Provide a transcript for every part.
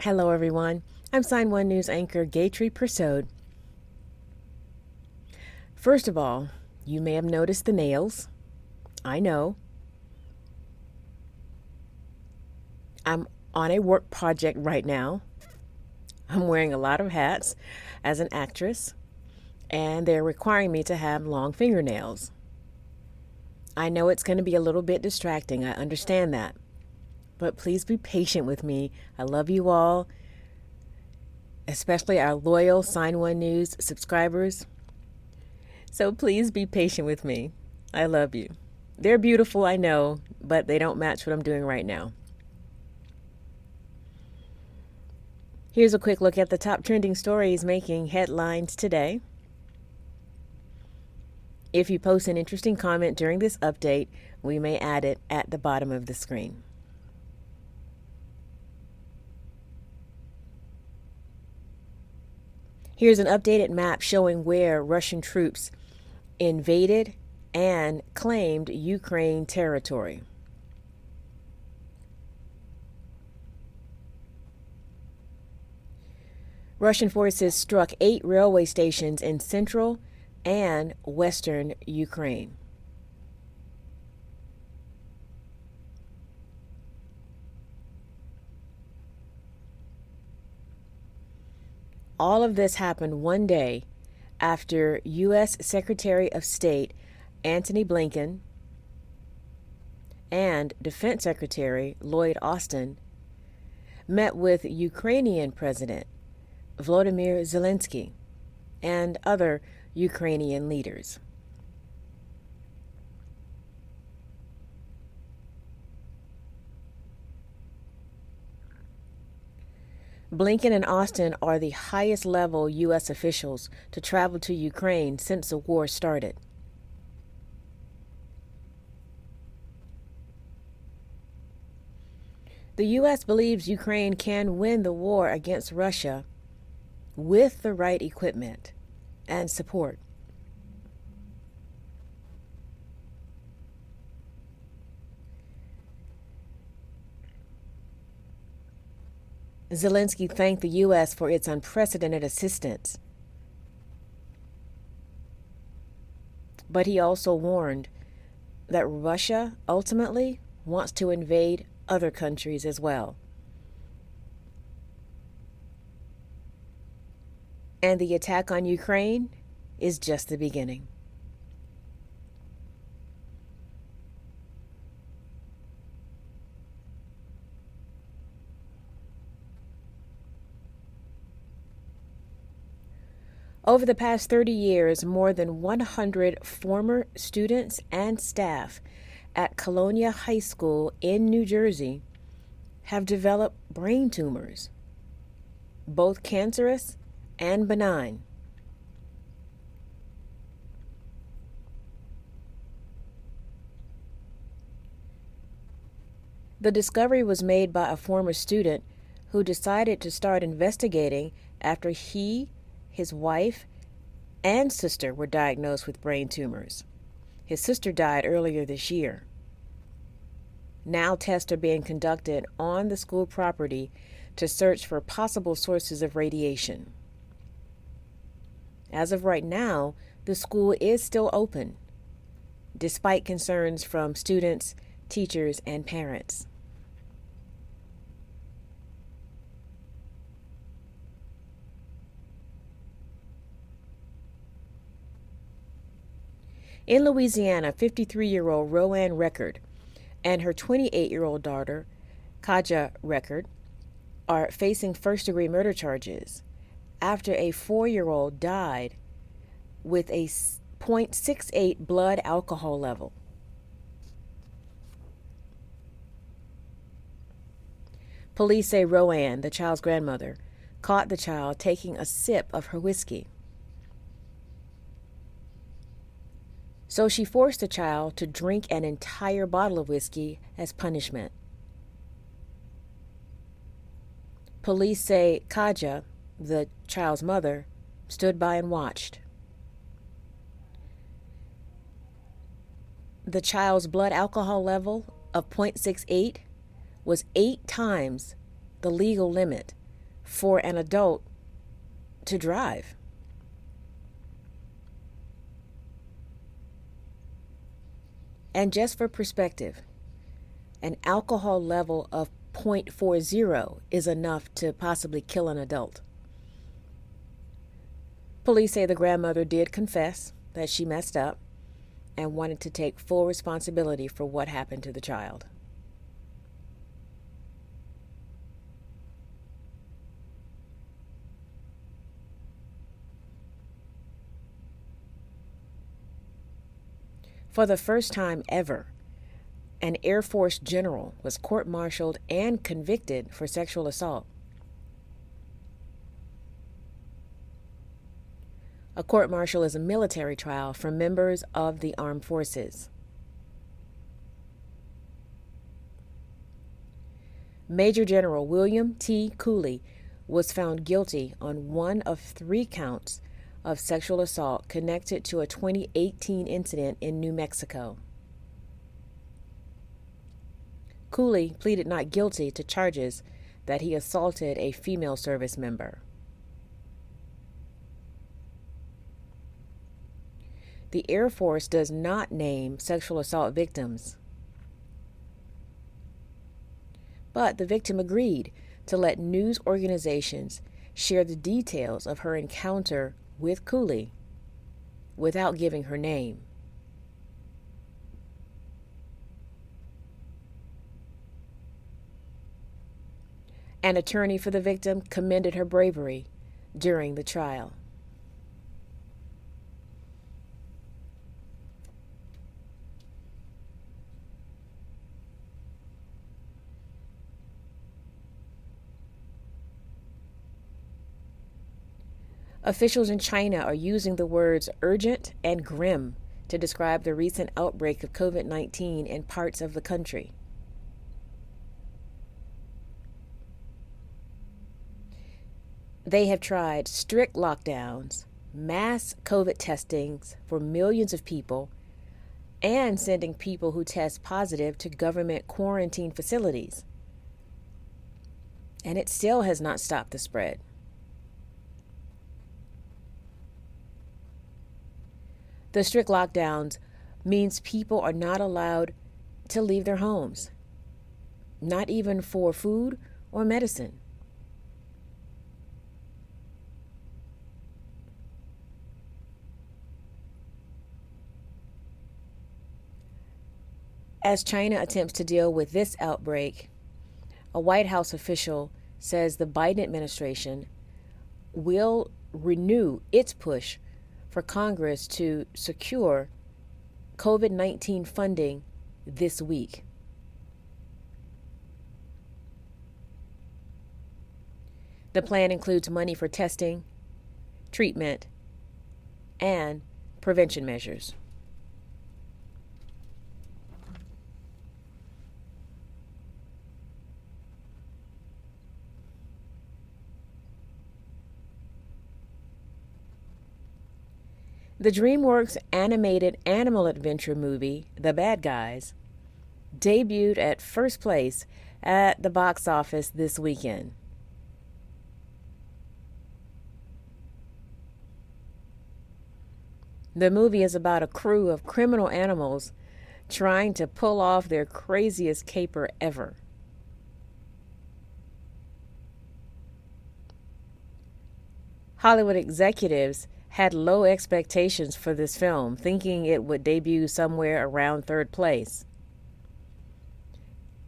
Hello, everyone. I'm Sign1News anchor Gaytree Persaud. First of all, you may have noticed the nails. I know. I'm on a work project right now. I'm wearing a lot of hats as an actress, and they're requiring me to have long fingernails. I know it's going to be a little bit distracting. I understand that. But please be patient with me. I love you all, especially our loyal Sign1News subscribers. So please be patient with me. I love you. They're beautiful, I know, but they don't match what I'm doing right now. Here's a quick look at the top trending stories making headlines today. If you post an interesting comment during this update, we may add it at the bottom of the screen. Here's an updated map showing where Russian troops invaded and claimed Ukraine territory. Russian forces struck 8 railway stations in central and western Ukraine. All of this happened one day after U.S. Secretary of State Antony Blinken and Defense Secretary Lloyd Austin met with Ukrainian President Volodymyr Zelensky and other Ukrainian leaders. Blinken and Austin are the highest level U.S. officials to travel to Ukraine since the war started. The U.S. believes Ukraine can win the war against Russia with the right equipment and support. Zelensky thanked the U.S. for its unprecedented assistance, but he also warned that Russia ultimately wants to invade other countries as well. And the attack on Ukraine is just the beginning. Over the past 30 years, more than 100 former students and staff at Colonia High School in New Jersey have developed brain tumors, both cancerous and benign. The discovery was made by a former student who decided to start investigating after he, his wife, and sister were diagnosed with brain tumors. His sister died earlier this year. Now tests are being conducted on the school property to search for possible sources of radiation. As of right now, the school is still open, despite concerns from students, teachers, and parents. In Louisiana, 53-year-old Roanne Record and her 28-year-old daughter, Kaja Record, are facing first-degree murder charges after a 4-year-old died with a .68 blood alcohol level. Police say Roanne, the child's grandmother, caught the child taking a sip of her whiskey. So she forced the child to drink an entire bottle of whiskey as punishment. Police say Kaja, the child's mother, stood by and watched. The child's blood alcohol level of .68 was 8 times the legal limit for an adult to drive. And just for perspective, an alcohol level of 0.40 is enough to possibly kill an adult. Police say the grandmother did confess that she messed up and wanted to take full responsibility for what happened to the child. For the first time ever, an Air Force general was court-martialed and convicted for sexual assault. A court-martial is a military trial for members of the armed forces. Major General William T. Cooley was found guilty on one of 3 counts of sexual assault connected to a 2018 incident in New Mexico. Cooley pleaded not guilty to charges that he assaulted a female service member. The Air Force does not name sexual assault victims, but the victim agreed to let news organizations share the details of her encounter with Cooley without giving her name. An attorney for the victim commended her bravery during the trial. Officials in China are using the words urgent and grim to describe the recent outbreak of COVID-19 in parts of the country. They have tried strict lockdowns, mass COVID testings for millions of people, and sending people who test positive to government quarantine facilities. And it still has not stopped the spread. The strict lockdowns means people are not allowed to leave their homes, not even for food or medicine. As China attempts to deal with this outbreak, a White House official says the Biden administration will renew its push for Congress to secure COVID-19 funding this week. The plan includes money for testing, treatment, and prevention measures. The DreamWorks animated animal adventure movie, The Bad Guys, debuted at first place at the box office this weekend. The movie is about a crew of criminal animals trying to pull off their craziest caper ever. Hollywood executives had low expectations for this film, thinking it would debut somewhere around 3rd place.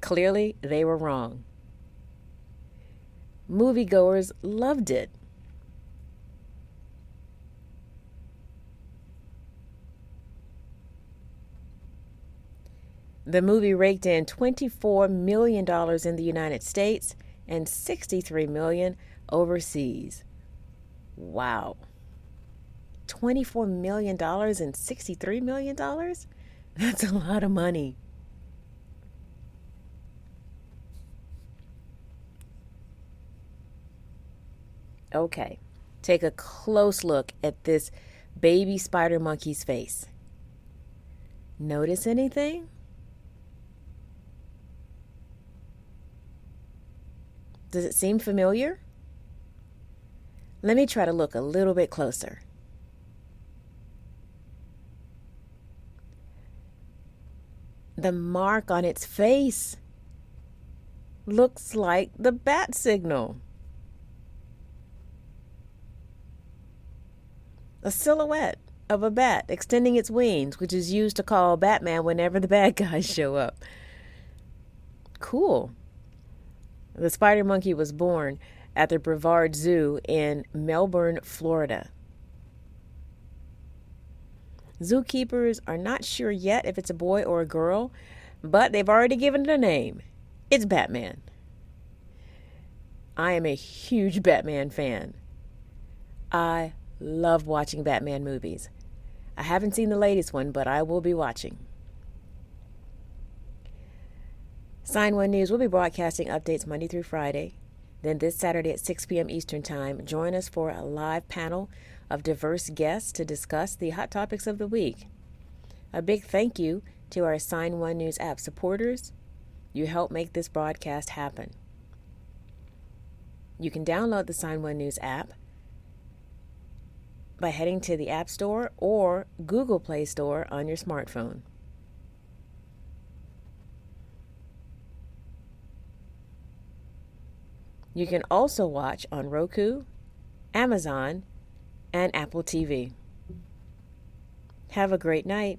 Clearly, they were wrong. Moviegoers loved it. The movie raked in $24 million in the United States and $63 million overseas. Wow. $24 million and $63 million? That's a lot of money. Okay, take a close look at this baby spider monkey's face. Notice anything? Does it seem familiar? Let me try to look a little bit closer. The mark on its face looks like the bat signal. A silhouette of a bat extending its wings, which is used to call Batman whenever the bad guys show up. Cool. The spider monkey was born at the Brevard Zoo in Melbourne, Florida. Zookeepers are not sure yet if it's a boy or a girl, but they've already given it a name. It's Batman. I am a huge Batman fan. I love watching Batman movies. I haven't seen the latest one, but I will be watching. Sign1News will be broadcasting updates Monday through Friday. Then this Saturday at 6 p.m. Eastern Time, join us for a live panel of diverse guests to discuss the hot topics of the week. A big thank you to our Sign1News app supporters. You help make this broadcast happen. You can download the Sign1News app by heading to the App Store or Google Play Store on your smartphone. You can also watch on Roku, Amazon, and Apple TV. Have a great night.